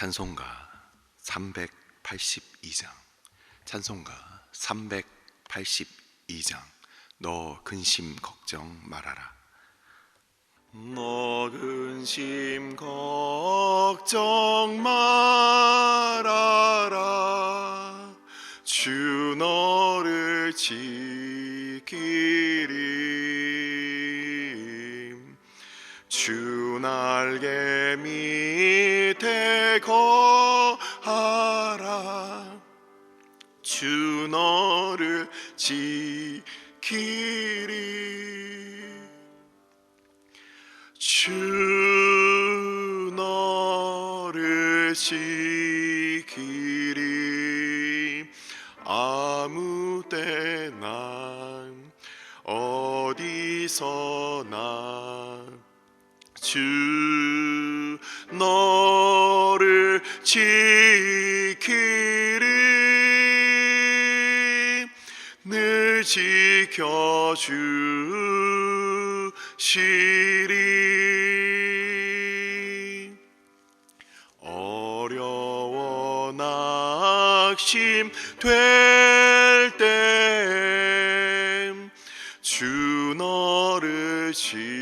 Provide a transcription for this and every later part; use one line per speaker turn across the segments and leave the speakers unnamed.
찬송가 382장 찬송가 382장 너 근심 걱정 말아라. 너 근심 걱정 말아라. 주 너를 지키리. 주 날개 밑에 거하라. 주 너를 지키리. 주 너를 지키리. 아무 때나 어디서나 주 너를 지키리. 늘 지켜주시리. 어려워 낙심될 때 주 너를 지키리.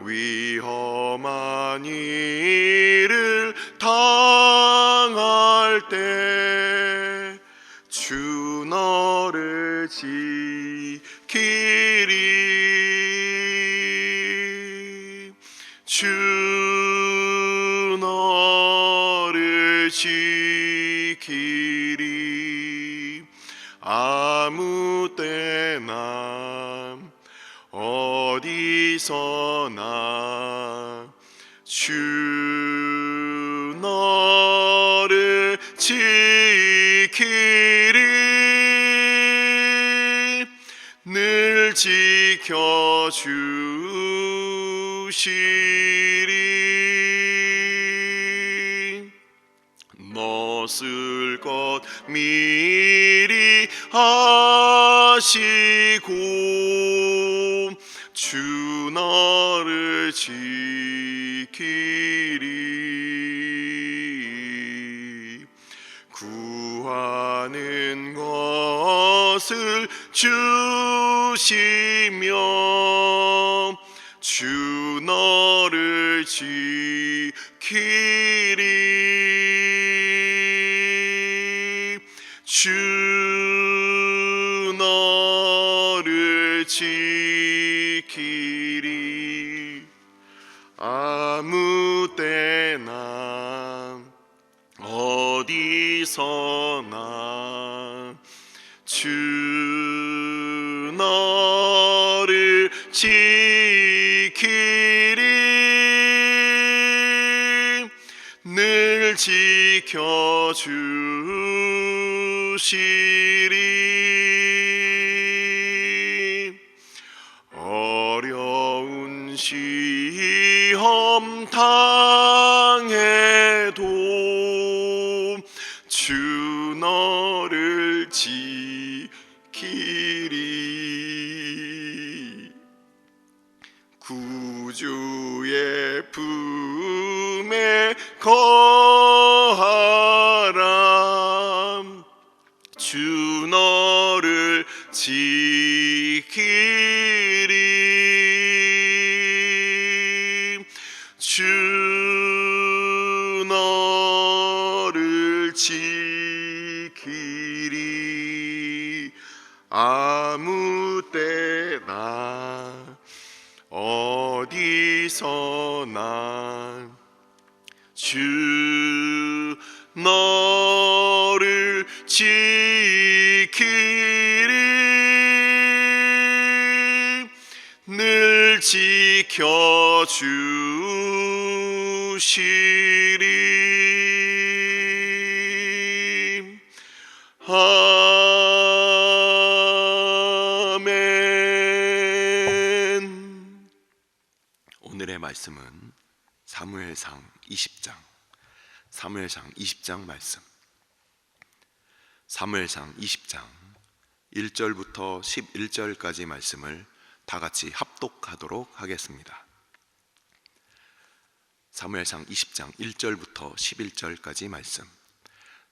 위험한 일을 당할 때 주 너를 지키리. 주 너를 지키리. 아무 때나 어디서나 주 너를 지키리. 늘 지켜주시리. 너 쓸 것 미리 하시고 주 너를 지키리. 구하는 것을 주시며 주 너를 지키리. 주 너를 지키리. 아무 때나 어디서나 주 너를 지키리. 늘 지켜주시리. 어려운 시험 당해도 주 너를 지키리. 구주의 품에 거하라. 주 너를 지키리. 주 너를 지키리. 아무 때나 어디서나 주 너를 지키리. 늘 지켜주시리. 아멘. 오늘의 말씀은 사무엘상 20장 말씀. 사무엘상 20장 1절부터 11절까지 말씀을 다 같이 합독하도록 하겠습니다. 사무엘상 20장 1절부터 11절까지 말씀.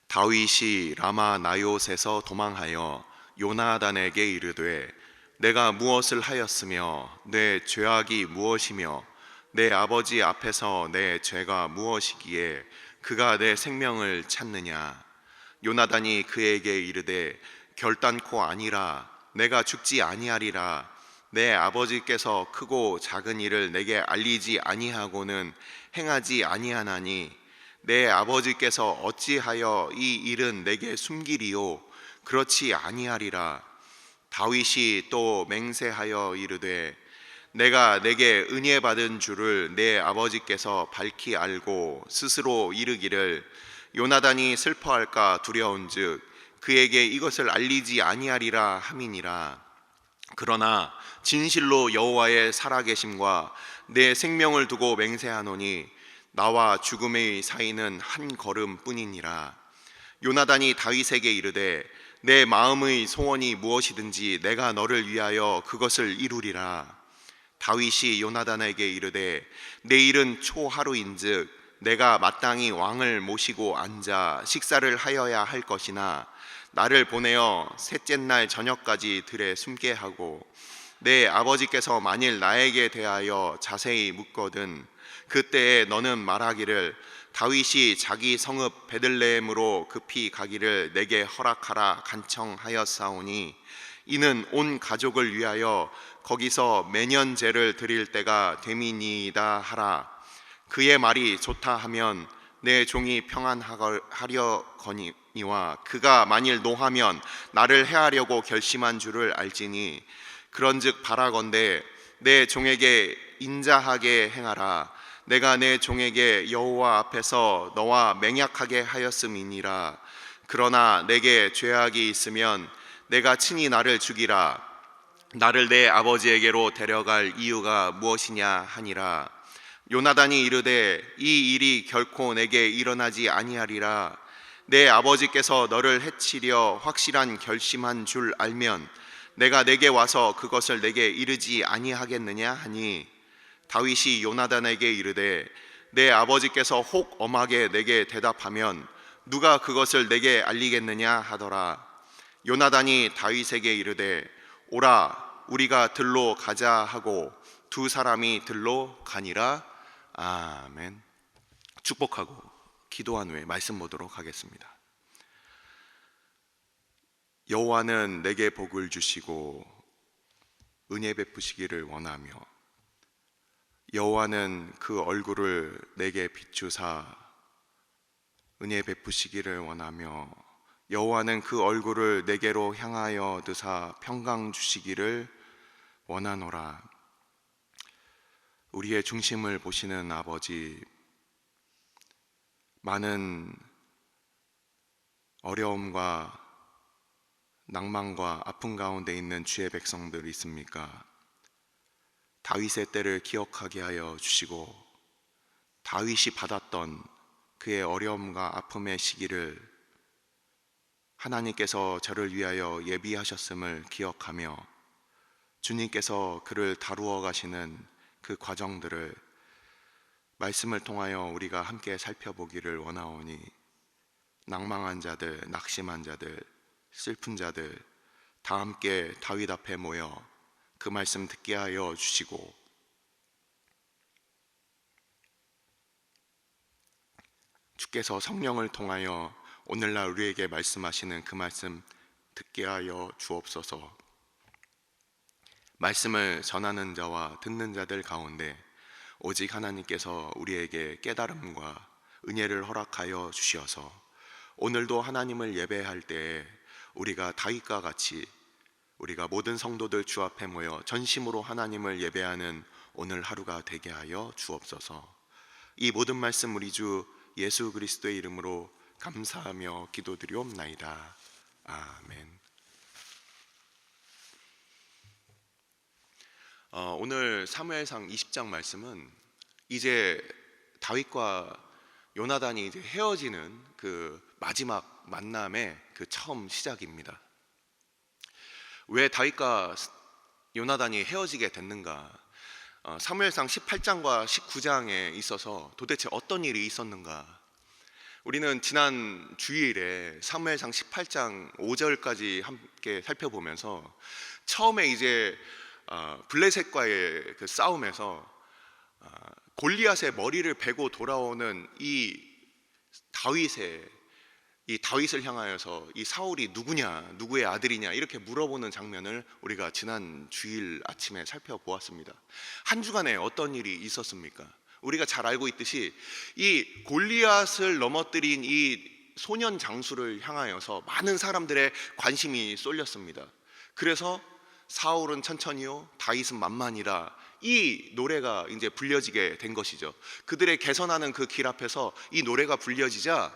다윗이 라마 나요셋에서 도망하여 요나단에게 이르되 내가 무엇을 하였으며 내 죄악이 무엇이며 내 아버지 앞에서 내 죄가 무엇이기에 그가 내 생명을 찾느냐. 요나단이 그에게 이르되 결단코 아니라 내가 죽지 아니하리라. 내 아버지께서 크고 작은 일을 내게 알리지 아니하고는 행하지 아니하나니 내 아버지께서 어찌하여 이 일은 내게 숨기리요 그렇지 아니하리라. 다윗이 또 맹세하여 이르되 내가 내게 은혜 받은 줄을 내 아버지께서 밝히 알고 스스로 이르기를 요나단이 슬퍼할까 두려운즉 그에게 이것을 알리지 아니하리라 함이니라. 그러나 진실로 여호와의 살아계심과 내 생명을 두고 맹세하노니 나와 죽음의 사이는 한 걸음뿐이니라. 요나단이 다윗에게 이르되 내 마음의 소원이 무엇이든지 내가 너를 위하여 그것을 이루리라. 다윗이 요나단에게 이르되 내일은 초하루인즉 내가 마땅히 왕을 모시고 앉아 식사를 하여야 할 것이나 나를 보내어 셋째 날 저녁까지 들에 숨게 하고 내 아버지께서 만일 나에게 대하여 자세히 묻거든 그때에 너는 말하기를 다윗이 자기 성읍 베들레헴으로 급히 가기를 내게 허락하라 간청하였사오니 이는 온 가족을 위하여 거기서 매년 제를 드릴 때가 됨이니이다 하라. 그의 말이 좋다 하면 내 종이 평안하려거니와 그가 만일 노하면 나를 해하려고 결심한 줄을 알지니 그런즉 바라건대 내 종에게 인자하게 행하라. 내가 내 종에게 여호와 앞에서 너와 맹약하게 하였음이니라. 그러나 내게 죄악이 있으면 내가 친히 나를 죽이라. 나를 내 아버지에게로 데려갈 이유가 무엇이냐 하니라. 요나단이 이르되 이 일이 결코 내게 일어나지 아니하리라. 내 아버지께서 너를 해치려 확실한 결심한 줄 알면 내가 내게 와서 그것을 내게 이르지 아니하겠느냐 하니 다윗이 요나단에게 이르되 내 아버지께서 혹 엄하게 내게 대답하면 누가 그것을 내게 알리겠느냐 하더라. 요나단이 다윗에게 이르되 오라 우리가 들로 가자 하고 두 사람이 들로 가니라. 아멘. 축복하고 기도한 후에 말씀 보도록 하겠습니다. 여호와는 내게 복을 주시고 은혜 베푸시기를 원하며 여호와는 그 얼굴을 내게 비추사 은혜 베푸시기를 원하며 여호와는 그 얼굴을 내게로 향하여 드사 평강 주시기를 원하노라. 우리의 중심을 보시는 아버지, 많은 어려움과 낭만과 아픔 가운데 있는 주의 백성들이 있습니까? 다윗의 때를 기억하게 하여 주시고 다윗이 받았던 그의 어려움과 아픔의 시기를 하나님께서 저를 위하여 예비하셨음을 기억하며 주님께서 그를 다루어 가시는 그 과정들을 말씀을 통하여 우리가 함께 살펴보기를 원하오니 낭망한 자들, 낙심한 자들, 슬픈 자들 다 함께 다윗 앞에 모여 그 말씀 듣게 하여 주시고 주께서 성령을 통하여 오늘날 우리에게 말씀하시는 그 말씀 듣게 하여 주옵소서. 말씀을 전하는 자와 듣는 자들 가운데 오직 하나님께서 우리에게 깨달음과 은혜를 허락하여 주시어서 오늘도 하나님을 예배할 때에 우리가 다윗과 같이 우리가 모든 성도들 주 앞에 모여 전심으로 하나님을 예배하는 오늘 하루가 되게 하여 주옵소서. 이 모든 말씀 우리 주 예수 그리스도의 이름으로 감사하며 기도드리옵나이다. 아멘. 오늘 사무엘상 20장 말씀은 이제 다윗과 요나단이 이제 헤어지는 그 마지막 만남의 그 처음 시작입니다. 왜 다윗과 요나단이 헤어지게 됐는가? 사무엘상 18장과 19장에 있어서 도대체 어떤 일이 있었는가? 우리는 지난 주일에 사무엘상 18장 5절까지 함께 살펴보면서 처음에 이제 블레셋과의 그 싸움에서 골리앗의 머리를 베고 돌아오는 이 다윗을 향하여서 이 사울이 누구냐, 누구의 아들이냐 이렇게 물어보는 장면을 우리가 지난 주일 아침에 살펴보았습니다. 한 주간에 어떤 일이 있었습니까? 우리가 잘 알고 있듯이 이 골리앗을 넘어뜨린 이 소년 장수를 향하여서 많은 사람들의 관심이 쏠렸습니다. 그래서 사울은 천천히요, 다윗은 만만이라 이 노래가 이제 불려지게 된 것이죠. 그들의 개선하는 그 길 앞에서 이 노래가 불려지자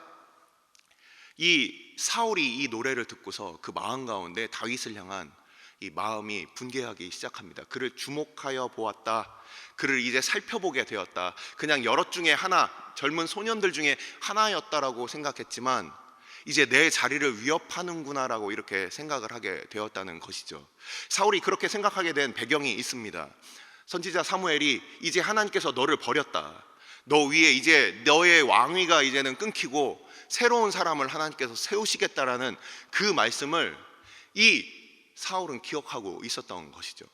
이 사울이 이 노래를 듣고서 그 마음 가운데 다윗을 향한 이 마음이 분개하기 시작합니다. 그를 주목하여 보았다. 그를 이제 살펴보게 되었다. 그냥 여럿 중에 하나, 젊은 소년들 중에 하나였다라고 생각했지만 이제 내 자리를 위협하는구나라고 이렇게 생각을 하게 되었다는 것이죠. 사울이 그렇게 생각하게 된 배경이 있습니다. 선지자 사무엘이 이제 하나님께서 너를 버렸다. 너 위에 이제 너의 왕위가 이제는 끊기고 새로운 사람을 하나님께서 세우시겠다라는 그 말씀을 이 사울은 기억하고 있었던 것이죠.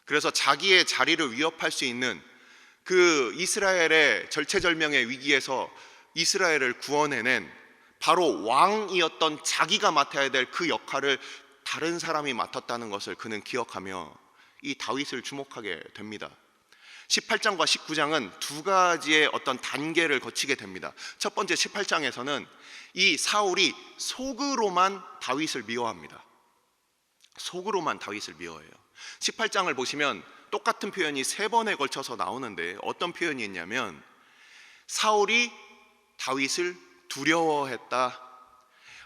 그래서 자기의 자리를 위협할 수 있는 그 이스라엘의 절체절명의 위기에서 이스라엘을 구원해낸 바로 왕이었던 자기가 맡아야 될 그 역할을 다른 사람이 맡았다는 것을 그는 기억하며 이 다윗을 주목하게 됩니다. 18장과 19장은 두 가지의 어떤 단계를 거치게 됩니다. 첫 번째 18장에서는 이 사울이 속으로만 다윗을 미워합니다. 속으로만 다윗을 미워해요. 18장을 보시면 똑같은 표현이 3번에 걸쳐서 나오는데 어떤 표현이 있냐면 사울이 다윗을 두려워했다.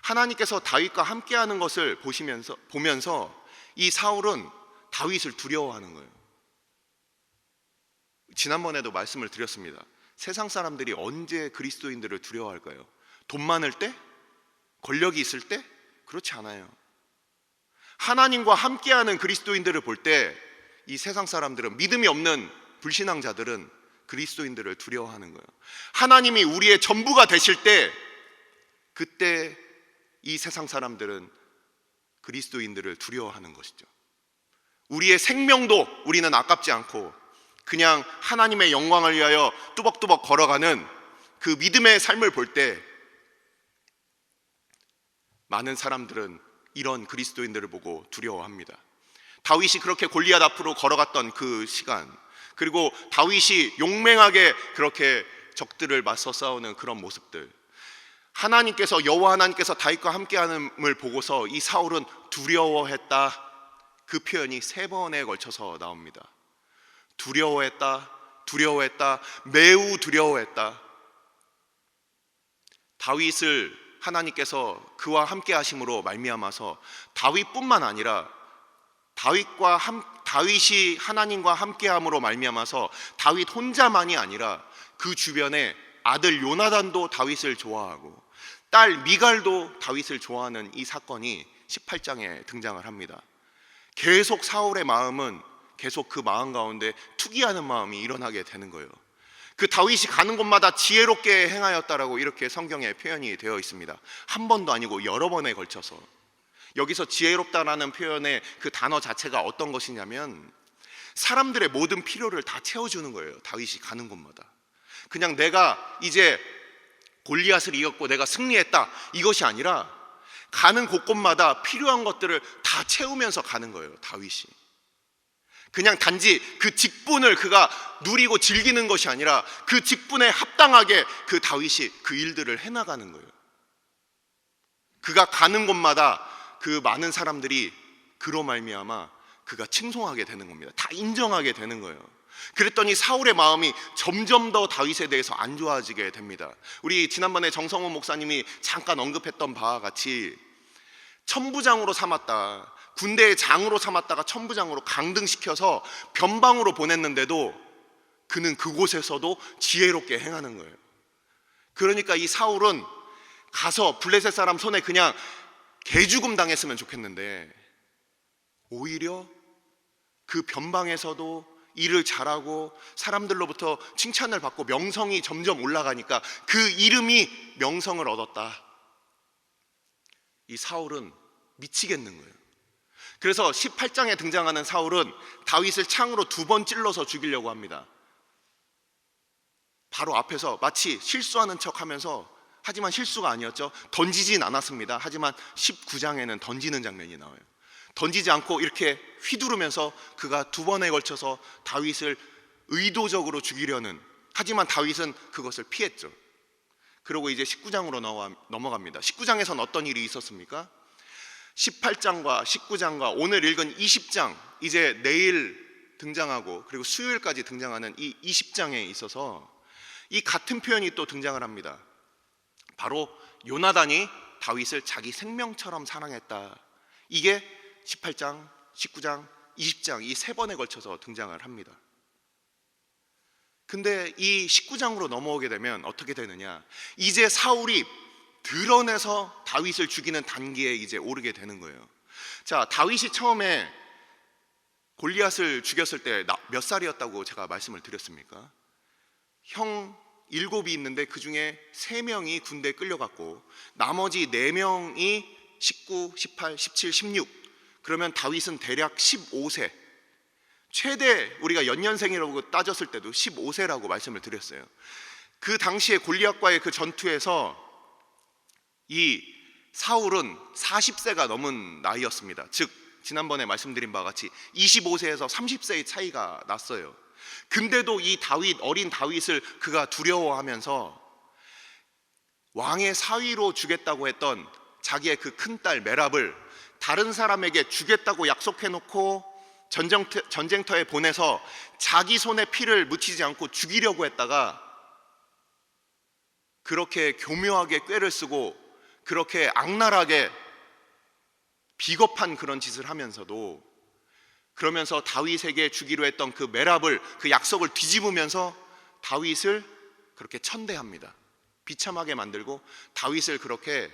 하나님께서 다윗과 함께하는 것을 보면서 이 사울은 다윗을 두려워하는 거예요. 지난번에도 말씀을 드렸습니다. 세상 사람들이 언제 그리스도인들을 두려워할까요? 돈 많을 때? 권력이 있을 때? 그렇지 않아요. 하나님과 함께하는 그리스도인들을 볼 때 이 세상 사람들은, 믿음이 없는 불신앙자들은 그리스도인들을 두려워하는 거예요. 하나님이 우리의 전부가 되실 때 그때 이 세상 사람들은 그리스도인들을 두려워하는 것이죠. 우리의 생명도 우리는 아깝지 않고 그냥 하나님의 영광을 위하여 뚜벅뚜벅 걸어가는 그 믿음의 삶을 볼 때 많은 사람들은 이런 그리스도인들을 보고 두려워합니다. 다윗이 그렇게 골리앗 앞으로 걸어갔던 그 시간, 그리고 다윗이 용맹하게 그렇게 적들을 맞서 싸우는 그런 모습들, 하나님께서, 여호와 하나님께서 다윗과 함께하는을 보고서 이 사울은 두려워했다. 그 표현이 3번에 걸쳐서 나옵니다. 두려워했다, 두려워했다, 매우 두려워했다. 다윗을 하나님께서 그와 함께 하심으로 말미암아서 다윗뿐만 아니라 다윗이 하나님과 함께함으로 말미암아서 다윗 혼자만이 아니라 그 주변에 아들 요나단도 다윗을 좋아하고 딸 미갈도 다윗을 좋아하는 이 사건이 18장에 등장을 합니다. 계속 사울의 마음은 계속 그 마음 가운데 투기하는 마음이 일어나게 되는 거예요. 그 다윗이 가는 곳마다 지혜롭게 행하였다라고 이렇게 성경에 표현이 되어 있습니다. 한 번도 아니고 여러 번에 걸쳐서. 여기서 지혜롭다라는 표현의 그 단어 자체가 어떤 것이냐면 사람들의 모든 필요를 다 채워주는 거예요. 다윗이 가는 곳마다. 그냥 내가 이제 골리앗을 이겼고 내가 승리했다, 이것이 아니라 가는 곳곳마다 필요한 것들을 다 채우면서 가는 거예요. 다윗이 그냥 단지 그 직분을 그가 누리고 즐기는 것이 아니라 그 직분에 합당하게 그 다윗이 그 일들을 해나가는 거예요. 그가 가는 곳마다 그 많은 사람들이 그로 말미암아 그가 칭송하게 되는 겁니다. 다 인정하게 되는 거예요. 그랬더니 사울의 마음이 점점 더 다윗에 대해서 안 좋아지게 됩니다. 우리 지난번에 정성훈 목사님이 잠깐 언급했던 바와 같이 천부장으로 삼았다, 군대의 장으로 삼았다가 천부장으로 강등시켜서 변방으로 보냈는데도 그는 그곳에서도 지혜롭게 행하는 거예요. 그러니까 이 사울은 가서 블레셋 사람 손에 그냥 개죽음 당했으면 좋겠는데 오히려 그 변방에서도 일을 잘하고 사람들로부터 칭찬을 받고 명성이 점점 올라가니까 그 이름이 명성을 얻었다. 이 사울은 미치겠는 거예요. 그래서 18장에 등장하는 사울은 다윗을 창으로 2번 찔러서 죽이려고 합니다. 바로 앞에서 마치 실수하는 척하면서, 하지만 실수가 아니었죠. 던지진 않았습니다. 하지만 19장에는 던지는 장면이 나와요. 던지지 않고 이렇게 휘두르면서 그가 2번에 걸쳐서 다윗을 의도적으로 죽이려는, 하지만 다윗은 그것을 피했죠. 그리고 이제 19장으로 넘어갑니다. 19장에선 어떤 일이 있었습니까? 18장과 19장과 오늘 읽은 20장, 이제 내일 등장하고 그리고 수요일까지 등장하는 이 20장에 있어서 이 같은 표현이 또 등장을 합니다. 바로 요나단이 다윗을 자기 생명처럼 사랑했다. 이게 18장, 19장, 20장 이 3번에 걸쳐서 등장을 합니다. 근데 이 19장으로 넘어오게 되면 어떻게 되느냐, 이제 사울이 드러내서 다윗을 죽이는 단계에 이제 오르게 되는 거예요. 자, 다윗이 처음에 골리앗을 죽였을 때 몇 살이었다고 제가 말씀을 드렸습니까? 형 7이 있는데 그 중에 3명이 군대에 끌려갔고 나머지 4명이 19, 18, 17, 16. 그러면 다윗은 대략 15세, 최대 우리가 연년생이라고 따졌을 때도 15세라고 말씀을 드렸어요. 그 당시에 골리앗과의 그 전투에서 이 사울은 40세가 넘은 나이였습니다. 즉 지난번에 말씀드린 바와 같이 25세에서 30세의 차이가 났어요. 근데도 이 다윗, 어린 다윗을 그가 두려워하면서 왕의 사위로 주겠다고 했던 자기의 그 큰딸 메랍을 다른 사람에게 주겠다고 약속해놓고 전쟁터에 보내서 자기 손에 피를 묻히지 않고 죽이려고 했다가 그렇게 교묘하게 꾀를 쓰고 그렇게 악랄하게 비겁한 그런 짓을 하면서도, 그러면서 다윗에게 주기로 했던 그 메랍을, 그 약속을 뒤집으면서 다윗을 그렇게 천대합니다. 비참하게 만들고 다윗을 그렇게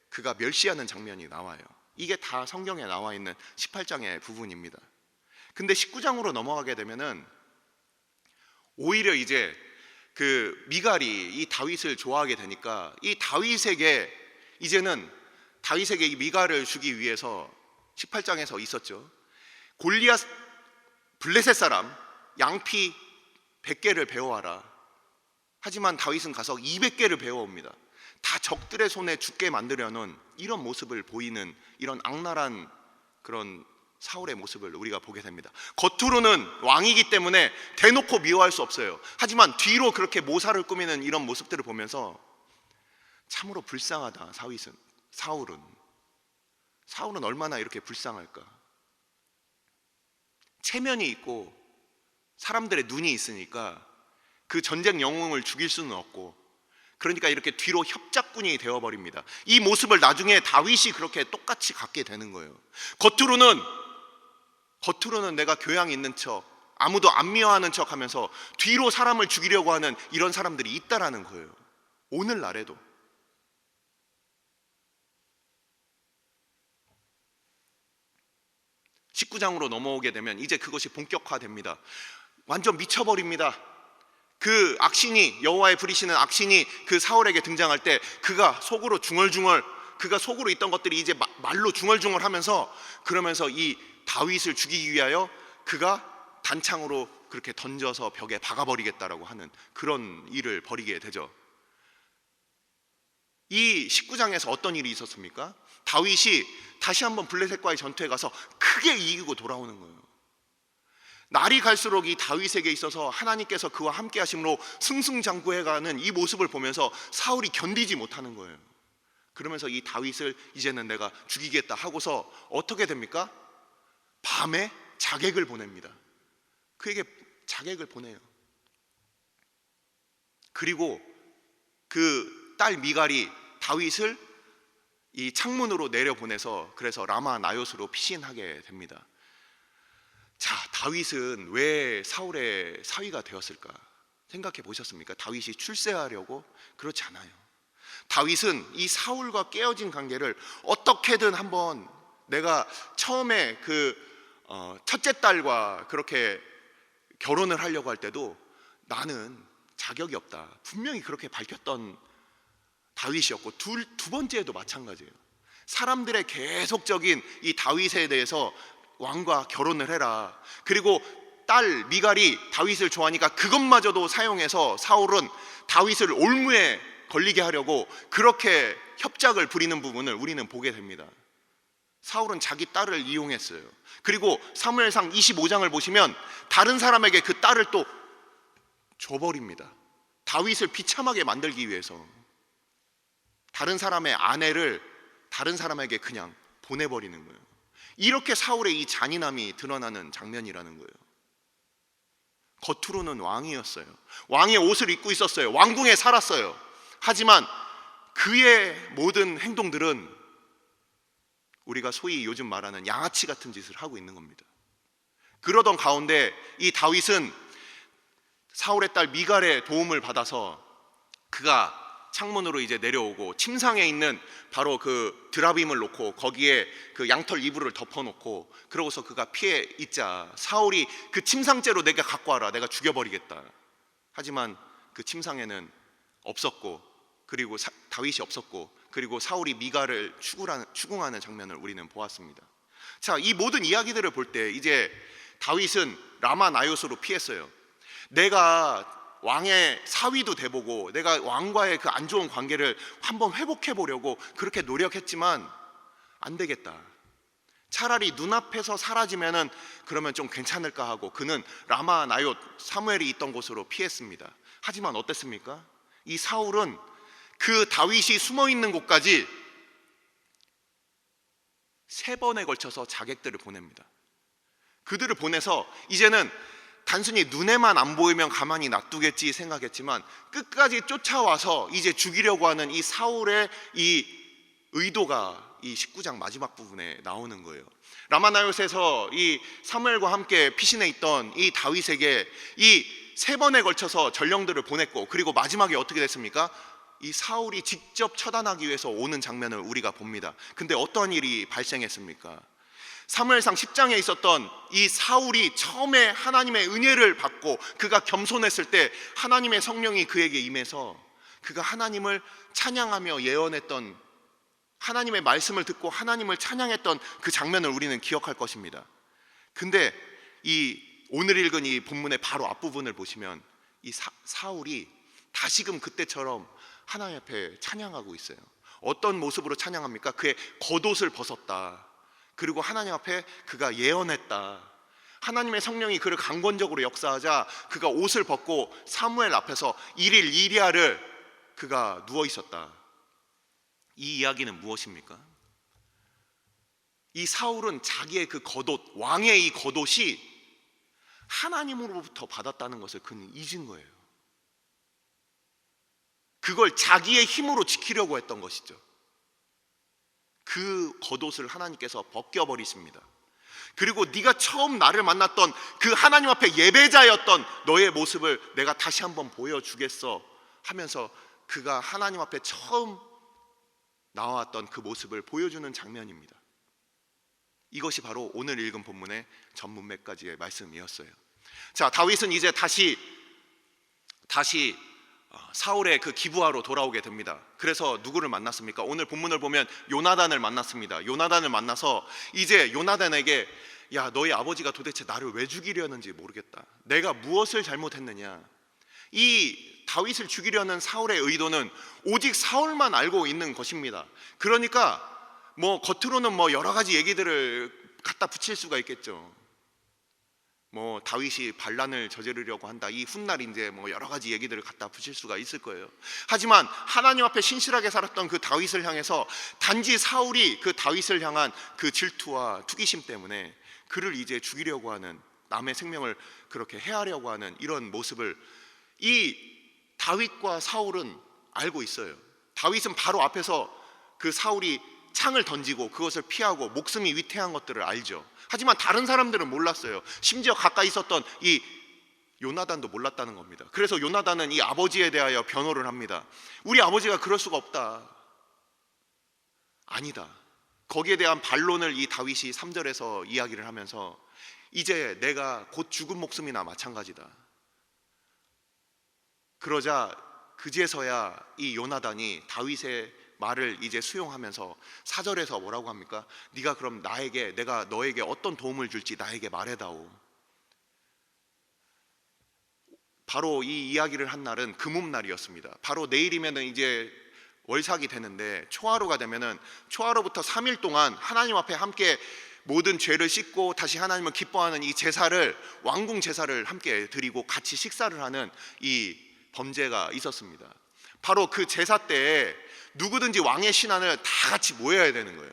그가 멸시하는 장면이 나와요. 이게 다 성경에 나와 있는 18장의 부분입니다. 근데 19장으로 넘어가게 되면은 오히려 이제 그 미갈이 이 다윗을 좋아하게 되니까 이 다윗에게 이제는 다윗에게 이 미갈을 주기 위해서 18장에서 있었죠. 골리앗 블레셋 사람 양피 100개를 배워와라. 하지만 다윗은 가서 200개를 배워옵니다. 다 적들의 손에 죽게 만들려는 이런 모습을 보이는 이런 악랄한 그런 사울의 모습을 우리가 보게 됩니다. 겉으로는 왕이기 때문에 대놓고 미워할 수 없어요. 하지만 뒤로 그렇게 모사를 꾸미는 이런 모습들을 보면서 참으로 불쌍하다. 사울은 얼마나 이렇게 불쌍할까. 체면이 있고 사람들의 눈이 있으니까 그 전쟁 영웅을 죽일 수는 없고, 그러니까 이렇게 뒤로 협작꾼이 되어버립니다. 이 모습을 나중에 다윗이 그렇게 똑같이 갖게 되는 거예요. 겉으로는 내가 교양 있는 척, 아무도 안 미워하는 척 하면서 뒤로 사람을 죽이려고 하는 이런 사람들이 있다라는 거예요. 오늘날에도. (19장으로) 넘어오게 되면 이제 그것이 본격화됩니다. 완전 미쳐버립니다. 그 악신이, 여호와의 부리시는 악신이 그 사울에게 등장할 때 그가 속으로 중얼중얼, 그가 속으로 있던 것들이 이제 말로 중얼중얼 하면서, 그러면서 이 다윗을 죽이기 위하여 그가 단창으로 그렇게 던져서 벽에 박아버리겠다라고 하는 그런 일을 벌이게 되죠. 이 19장에서 어떤 일이 있었습니까? 다윗이 다시 한번 블레셋과의 전투에 가서 크게 이기고 돌아오는 거예요. 날이 갈수록 이 다윗에게 있어서 하나님께서 그와 함께 하심으로 승승장구해가는 이 모습을 보면서 사울이 견디지 못하는 거예요. 그러면서 이 다윗을 이제는 내가 죽이겠다 하고서 어떻게 됩니까? 밤에 자객을 보냅니다. 그에게 자객을 보내요. 그리고 그 딸 미갈이 다윗을 이 창문으로 내려보내서 그래서 라마 나요스로 피신하게 됩니다. 자, 다윗은 왜 사울의 사위가 되었을까? 생각해 보셨습니까? 다윗이 출세하려고? 그렇지 않아요. 다윗은 이 사울과 깨어진 관계를 어떻게든 한번, 내가 처음에 그 첫째 딸과 그렇게 결혼을 하려고 할 때도 나는 자격이 없다, 분명히 그렇게 밝혔던 다윗이었고, 두 번째에도 마찬가지예요. 사람들의 계속적인 이 다윗에 대해서 왕과 결혼을 해라, 그리고 딸 미갈이 다윗을 좋아하니까 그것마저도 사용해서 사울은 다윗을 올무에 걸리게 하려고 그렇게 협작을 부리는 부분을 우리는 보게 됩니다. 사울은 자기 딸을 이용했어요. 그리고 사무엘상 25장을 보시면 다른 사람에게 그 딸을 또 줘버립니다. 다윗을 비참하게 만들기 위해서 다른 사람의 아내를 다른 사람에게 그냥 보내버리는 거예요. 이렇게 사울의 이 잔인함이 드러나는 장면이라는 거예요. 겉으로는 왕이었어요. 왕의 옷을 입고 있었어요. 왕궁에 살았어요. 하지만 그의 모든 행동들은 우리가 소위 요즘 말하는 양아치 같은 짓을 하고 있는 겁니다. 그러던 가운데 이 다윗은 사울의 딸 미갈의 도움을 받아서 그가 창문으로 이제 내려오고 침상에 있는 바로 그 드라빔을 놓고 거기에 그 양털 이불을 덮어놓고, 그러고서 그가 피해 있자 사울이 그 침상째로 내가 갖고 와라, 내가 죽여버리겠다. 하지만 그 침상에는 없었고, 그리고 다윗이 없었고, 그리고 사울이 미갈을 추궁하는 장면을 우리는 보았습니다. 자, 이 모든 이야기들을 볼 때 이제 다윗은 라마 나요스로 피했어요. 내가 왕의 사위도 돼보고 내가 왕과의 그 안 좋은 관계를 한번 회복해 보려고 그렇게 노력했지만 안 되겠다. 차라리 눈앞에서 사라지면은 그러면 좀 괜찮을까 하고 그는 라마 나옳 사무엘이 있던 곳으로 피했습니다. 하지만 어땠습니까? 이 사울은 그 다윗이 숨어 있는 곳까지 3번에 걸쳐서 자객들을 보냅니다. 그들을 보내서 이제는 단순히 눈에만 안 보이면 가만히 놔두겠지 생각했지만 끝까지 쫓아와서 이제 죽이려고 하는 이 사울의 이 의도가 이 19장 마지막 부분에 나오는 거예요. 라마나요스에서 이 사무엘과 함께 피신해 있던 이 다윗에게 이 3번에 걸쳐서 전령들을 보냈고, 그리고 마지막에 어떻게 됐습니까? 이 사울이 직접 처단하기 위해서 오는 장면을 우리가 봅니다. 근데 어떤 일이 발생했습니까? 사무엘상 10장에 있었던 이 사울이 처음에 하나님의 은혜를 받고 그가 겸손했을 때 하나님의 성령이 그에게 임해서 그가 하나님을 찬양하며 예언했던, 하나님의 말씀을 듣고 하나님을 찬양했던 그 장면을 우리는 기억할 것입니다. 근데 이 오늘 읽은 이 본문의 바로 앞부분을 보시면 이 사울이 다시금 그때처럼 하나님 앞에 찬양하고 있어요. 어떤 모습으로 찬양합니까? 그의 겉옷을 벗었다. 그리고 하나님 앞에 그가 예언했다. 하나님의 성령이 그를 강권적으로 역사하자 그가 옷을 벗고 사무엘 앞에서 1일 2리아를 그가 누워 있었다. 이 이야기는 무엇입니까? 이 사울은 자기의 그 겉옷, 왕의 이 겉옷이 하나님으로부터 받았다는 것을 그는 잊은 거예요. 그걸 자기의 힘으로 지키려고 했던 것이죠. 그 겉옷을 하나님께서 벗겨버리십니다. 그리고 네가 처음 나를 만났던 그 하나님 앞에 예배자였던 너의 모습을 내가 다시 한번 보여주겠어 하면서 그가 하나님 앞에 처음 나왔던 그 모습을 보여주는 장면입니다. 이것이 바로 오늘 읽은 본문의 전문맥까지의 말씀이었어요. 자, 다윗은 이제 다시 사울의 그 기브아로 돌아오게 됩니다. 그래서 누구를 만났습니까? 오늘 본문을 보면 요나단을 만났습니다. 요나단을 만나서 이제 요나단에게 야, 너희 아버지가 도대체 나를 왜 죽이려는지 모르겠다. 내가 무엇을 잘못했느냐. 이 다윗을 죽이려는 사울의 의도는 오직 사울만 알고 있는 것입니다. 그러니까 뭐 겉으로는 뭐 여러 가지 얘기들을 갖다 붙일 수가 있겠죠. 뭐 다윗이 반란을 저지르려고 한다, 이 훗날 이제 뭐 여러 가지 얘기들을 갖다 붙일 수가 있을 거예요. 하지만 하나님 앞에 신실하게 살았던 그 다윗을 향해서 단지 사울이 그 다윗을 향한 그 질투와 투기심 때문에 그를 이제 죽이려고 하는, 남의 생명을 그렇게 해하려고 하는 이런 모습을 이 다윗과 사울은 알고 있어요. 다윗은 바로 앞에서 그 사울이 창을 던지고 그것을 피하고 목숨이 위태한 것들을 알죠. 하지만 다른 사람들은 몰랐어요. 심지어 가까이 있었던 이 요나단도 몰랐다는 겁니다. 그래서 요나단은 이 아버지에 대하여 변호를 합니다. 우리 아버지가 그럴 수가 없다. 아니다. 거기에 대한 반론을 이 다윗이 3절에서 이야기를 하면서 이제 내가 곧 죽은 목숨이나 마찬가지다. 그러자 그제서야 이 요나단이 다윗의 말을 이제 수용하면서 4절에서 뭐라고 합니까? 네가 그럼 내가 너에게 어떤 도움을 줄지 나에게 말해다오. 바로 이 이야기를 한 날은 금음날이었습니다. 바로 내일이면 이제 월삭이 되는데, 초하루가 되면은 초하루부터 3일 동안 하나님 앞에 함께 모든 죄를 씻고 다시 하나님을 기뻐하는 이 제사를, 왕궁 제사를 함께 드리고 같이 식사를 하는 이 범죄가 있었습니다. 바로 그 제사 때에 누구든지 왕의 신하를 다 같이 모여야 되는 거예요.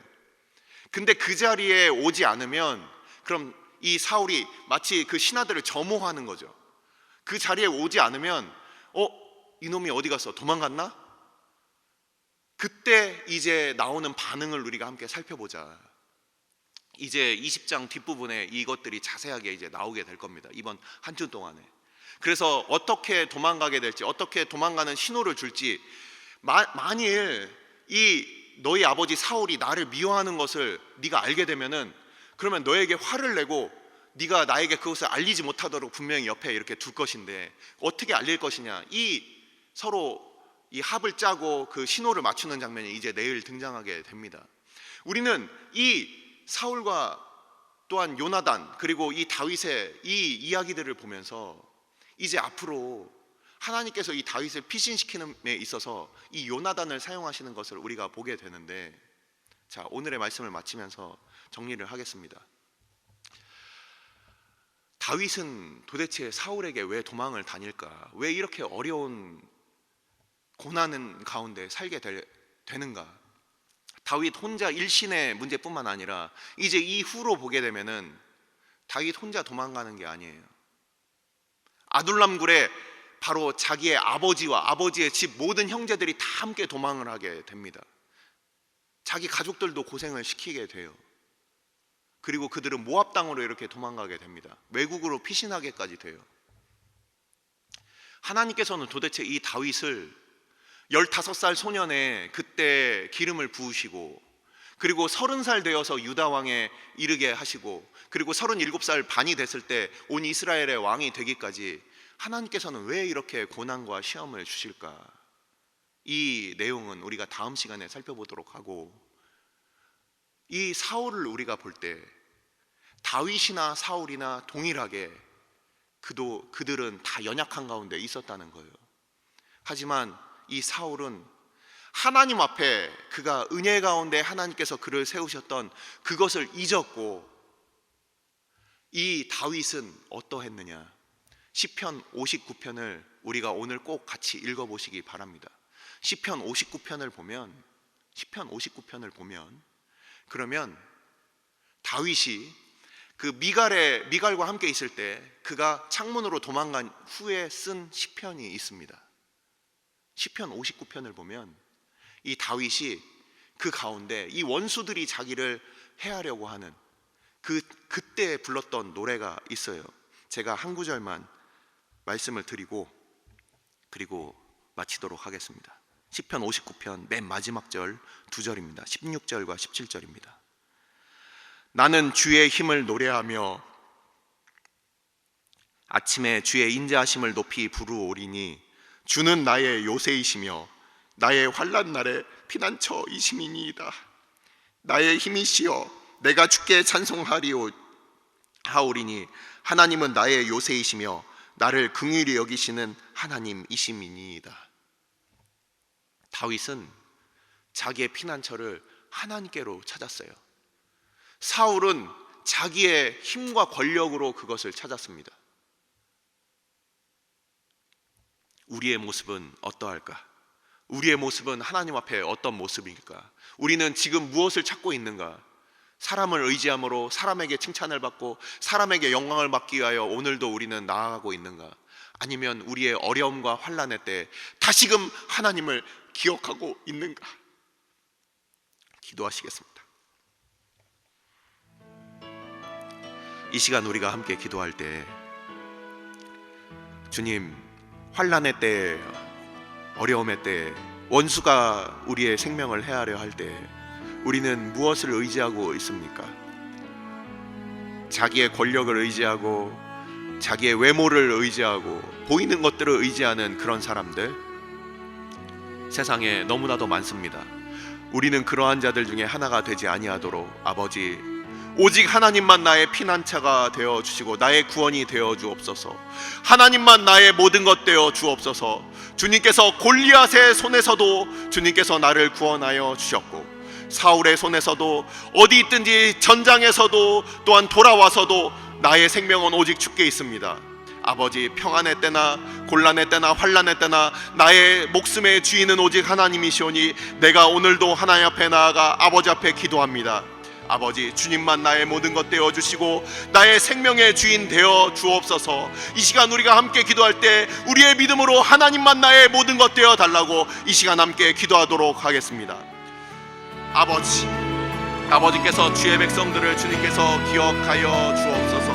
근데 그 자리에 오지 않으면 그럼 이 사울이 마치 그 신하들을 점호하는 거죠. 그 자리에 오지 않으면 이놈이 어디 갔어? 도망갔나? 그때 이제 나오는 반응을 우리가 함께 살펴보자. 이제 20장 뒷부분에 이것들이 자세하게 이제 나오게 될 겁니다. 이번 한 주 동안에. 그래서 어떻게 도망가게 될지, 어떻게 도망가는 신호를 줄지, 만일 너희 아버지 사울이 나를 미워하는 것을 네가 알게 되면은, 그러면 너에게 화를 내고 네가 나에게 그것을 알리지 못하도록 분명히 옆에 이렇게 둘 것인데, 어떻게 알릴 것이냐, 서로 이 합을 짜고 그 신호를 맞추는 장면이 이제 내일 등장하게 됩니다. 우리는 이 사울과 또한 요나단, 그리고 이 다윗의 이 이야기들을 보면서 이제 앞으로 하나님께서 이 다윗을 피신시키는 데 있어서 이 요나단을 사용하시는 것을 우리가 보게 되는데, 자, 오늘의 말씀을 마치면서 정리를 하겠습니다. 다윗은 도대체 사울에게 왜 도망을 다닐까? 왜 이렇게 어려운 고난 가운데 살게 되는가? 다윗 혼자 일신의 문제뿐만 아니라 이제 이후로 보게 되면은 다윗 혼자 도망가는 게 아니에요. 아둘람 굴에 바로 자기의 아버지와 아버지의 집 모든 형제들이 다 함께 도망을 하게 됩니다. 자기 가족들도 고생을 시키게 돼요. 그리고 그들은 모압 땅으로 이렇게 도망가게 됩니다. 외국으로 피신하게까지 돼요. 하나님께서는 도대체 이 다윗을 15살 소년에 그때 기름을 부으시고, 그리고 30살 되어서 유다 왕에 이르게 하시고, 그리고 37살 반이 됐을 때 온 이스라엘의 왕이 되기까지 하나님께서는 왜 이렇게 고난과 시험을 주실까? 이 내용은 우리가 다음 시간에 살펴보도록 하고, 이 사울을 우리가 볼 때 다윗이나 사울이나 동일하게 그들은 다 연약한 가운데 있었다는 거예요. 하지만 이 사울은 하나님 앞에 그가 은혜 가운데 하나님께서 그를 세우셨던 그것을 잊었고, 이 다윗은 어떠했느냐? 시편 59편을 우리가 오늘 꼭 같이 읽어보시기 바랍니다. 시편 59편을 보면 그러면 다윗이 그 미갈과 함께 있을 때 그가 창문으로 도망간 후에 쓴 시편이 있습니다. 시편 59편을 보면 이 다윗이 그 가운데 이 원수들이 자기를 해하려고 하는 그때 불렀던 노래가 있어요. 제가 한 구절만 말씀을 드리고 그리고 마치도록 하겠습니다. 시편 59편 맨 마지막 절 2절입니다. 16절과 17절입니다. 나는 주의 힘을 노래하며 아침에 주의 인자하심을 높이 부르오리니 주는 나의 요새이시며 나의 환난 날의 피난처이심이니이다. 나의 힘이시여 내가 주께 찬송하리오니 하나님은 나의 요새이시며 나를 긍휼히 여기시는 하나님이심이니이다. 다윗은 자기의 피난처를 하나님께로 찾았어요. 사울은 자기의 힘과 권력으로 그것을 찾았습니다. 우리의 모습은 어떠할까? 우리의 모습은 하나님 앞에 어떤 모습일까? 우리는 지금 무엇을 찾고 있는가? 사람을 의지함으로 사람에게 칭찬을 받고 사람에게 영광을 받기 위하여 오늘도 우리는 나아가고 있는가? 아니면 우리의 어려움과 환난의 때 다시금 하나님을 기억하고 있는가? 기도하시겠습니다. 이 시간 우리가 함께 기도할 때 주님, 환난의 때, 어려움의 때, 원수가 우리의 생명을 해하려 할 때 우리는 무엇을 의지하고 있습니까? 자기의 권력을 의지하고 자기의 외모를 의지하고 보이는 것들을 의지하는 그런 사람들 세상에 너무나도 많습니다. 우리는 그러한 자들 중에 하나가 되지 아니하도록 아버지, 오직 하나님만 나의 피난처가 되어 주시고 나의 구원이 되어 주옵소서. 하나님만 나의 모든 것 되어 주옵소서. 주님께서 골리앗의 손에서도 주님께서 나를 구원하여 주셨고, 사울의 손에서도 어디 있든지 전장에서도 또한 돌아와서도 나의 생명은 오직 주께 있습니다. 아버지, 평안의 때나 곤란의 때나 환난의 때나 나의 목숨의 주인은 오직 하나님이시오니 내가 오늘도 하나님 앞에 나아가 아버지 앞에 기도합니다. 아버지, 주님만 나의 모든 것 되어 주시고 나의 생명의 주인 되어 주옵소서. 이 시간 우리가 함께 기도할 때 우리의 믿음으로 하나님만 나의 모든 것 되어 달라고 이 시간 함께 기도하도록 하겠습니다. 아버지, 아버지께서 주의 백성들을 주님께서 기억하여 주옵소서.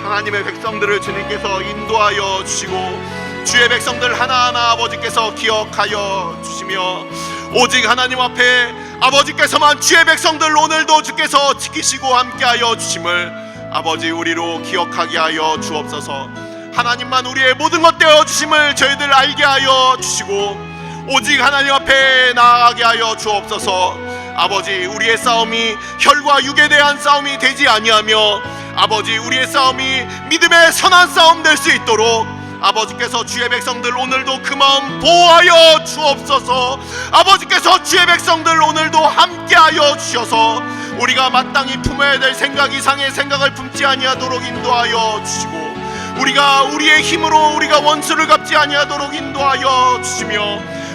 하나님의 백성들을 주님께서 인도하여 주시고 주의 백성들 하나하나 아버지께서 기억하여 주시며 오직 하나님 앞에 아버지께서만 주의 백성들 오늘도 주께서 지키시고 함께하여 주심을 아버지 우리로 기억하게 하여 주옵소서. 하나님만 우리의 모든 것 되어 주심을 저희들 알게 하여 주시고 오직 하나님 앞에 나아가게 하여 주옵소서. 아버지, 우리의 싸움이 혈과 육에 대한 싸움이 되지 아니하며 아버지, 우리의 싸움이 믿음의 선한 싸움 될 수 있도록 아버지께서 주의 백성들 오늘도 그 마음 보호하여 주옵소서. 아버지께서 주의 백성들 오늘도 함께하여 주셔서 우리가 마땅히 품어야 될 생각 이상의 생각을 품지 아니하도록 인도하여 주시고 우리가 우리의 힘으로 우리가 원수를 갚지 아니하도록 인도하여 주시며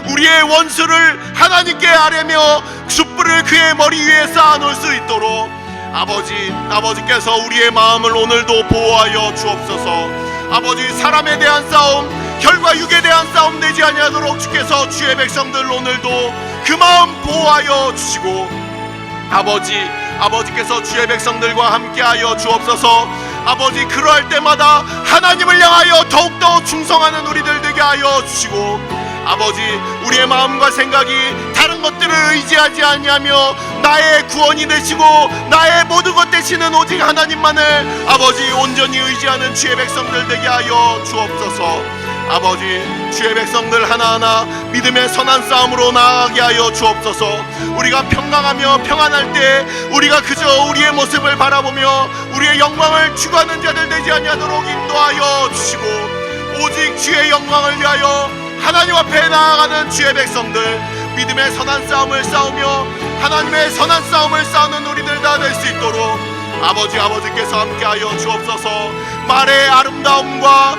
우리의 원수를 하나님께 아뢰며 숯불을 그의 머리 위에 쌓아놓을 수 있도록 아버지께서 우리의 마음을 오늘도 보호하여 주옵소서. 아버지, 사람에 대한 싸움, 혈과 육에 대한 싸움 되지 아니하도록 주께서 주의 백성들 오늘도 그 마음 보호하여 주시고 아버지께서 주의 백성들과 함께하여 주옵소서. 아버지, 그러할 때마다 하나님을 향하여 더욱더 충성하는 우리들 되게 하여 주시고 아버지, 우리의 마음과 생각이 다른 것들을 의지하지 아니하며 나의 구원이 되시고 나의 모든 것 되시는 오직 하나님만을 아버지 온전히 의지하는 주의 백성들 되게 하여 주옵소서. 아버지, 주의 백성들 하나하나 믿음의 선한 싸움으로 나아가게 하여 주옵소서. 우리가 평강하며 평안할 때 우리가 그저 우리의 모습을 바라보며 우리의 영광을 추구하는 자들 되지 아니하도록 인도하여 주시고 오직 주의 영광을 위하여 하나님 앞에 나아가는 주의 백성들, 믿음의 선한 싸움을 싸우며 하나님의 선한 싸움을 싸우는 우리들 다 될 수 있도록 아버지께서 함께하여 주옵소서. 말의 아름다움과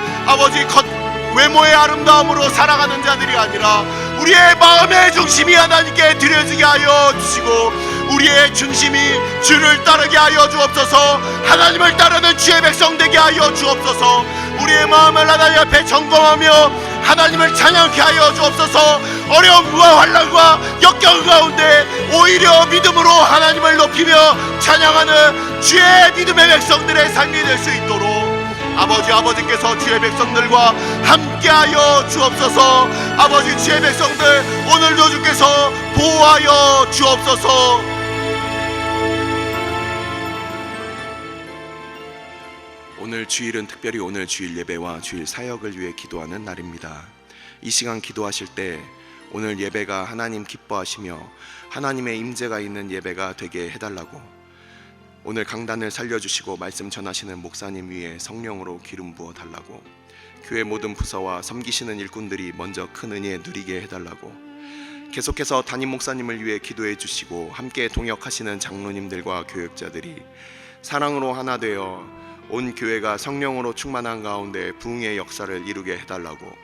외모의 아름다움으로 살아가는 자들이 아니라 우리의 마음의 중심이 하나님께 드려지게 하여 주시고 우리의 중심이 주를 따르게 하여 주옵소서. 하나님을 따르는 주의 백성 되게 하여 주옵소서. 우리의 마음을 하나님 앞에 점검하며 하나님을 찬양케 하여 주옵소서. 어려움과 환난과 역경 가운데 오히려 믿음으로 하나님을 높이며 찬양하는 주의 믿음의 백성들의 삶이 될 수 있도록 아버지께서 주의 백성들과 함께하여 주옵소서. 아버지, 주의 백성들 오늘도 주께서 보호하여 주옵소서. 오늘 주일은 특별히 오늘 주일 예배와 주일 사역을 위해 기도하는 날입니다. 이 시간 기도하실 때 오늘 예배가 하나님 기뻐하시며 하나님의 임재가 있는 예배가 되게 해달라고 오늘 강단을 살려주시고 말씀 전하시는 목사님 위에 성령으로 기름 부어 달라고 교회 모든 부서와 섬기시는 일꾼들이 먼저 큰 은혜 누리게 해달라고 계속해서 담임 목사님을 위해 기도해 주시고 함께 동역하시는 장로님들과 교역자들이 사랑으로 하나 되어 온 교회가 성령으로 충만한 가운데 부흥의 역사를 이루게 해달라고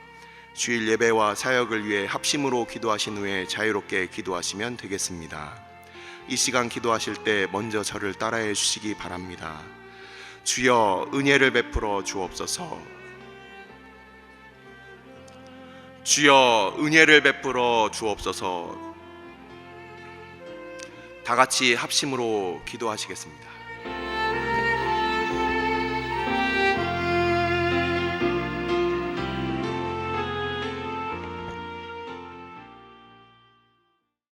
주일 예배와 사역을 위해 합심으로 기도하신 후에 자유롭게 기도하시면 되겠습니다. 이 시간 기도하실 때 먼저 저를 따라해 주시기 바랍니다. 주여, 은혜를 베풀어 주옵소서. 주여, 은혜를 베풀어 주옵소서. 다 같이 합심으로 기도하시겠습니다.